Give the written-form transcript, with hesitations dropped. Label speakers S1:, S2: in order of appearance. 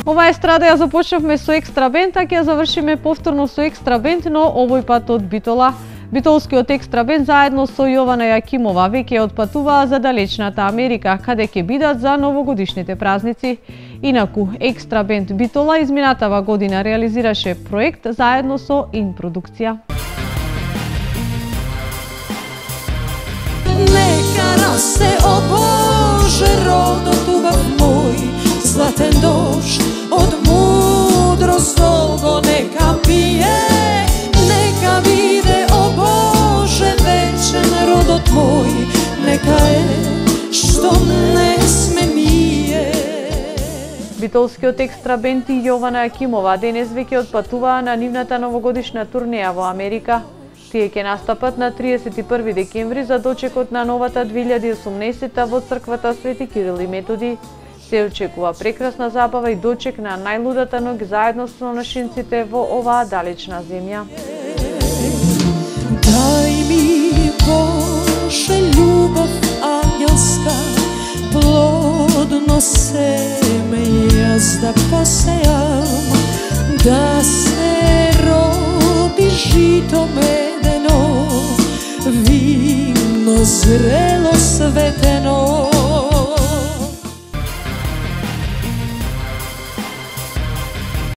S1: Ова естрада ја започнавме со Екстра Бенд, а ќе ја завршиме повторно со Екстра Бенд, но овој пат од Битола. Битолскиот Екстра Бенд заедно со Јована Јакимова веќе отпатуваа за далечната Америка, каде ќе бидат за новогодишните празници. Инаку, Екстра Бенд Битола изминатава година реализираше проект заедно со Ин продукција.
S2: Нека расте, о Боже, родот убав мој, златен дожд од мудрост долго нека пие, нека биде, о Боже, вечен родот мој, нека е што не сме ние.
S1: Битолскиот Екстра Бенд и Јована Јакимова денес веќе отпатуваа на нивната новогодишна турнеја во Америка. Тие ќе настапат на 31 декември за дочекот на новата 2018 во црквата Свети Кирил и Методи. Се очекува прекрасна забава и дочек на најлудата ног заедно со нашинците во оваа далечна земја.
S2: Дај ми, Боже, љубов ангелска, плодно семе јас да посејам, да се роди жито медено, вино зрело свете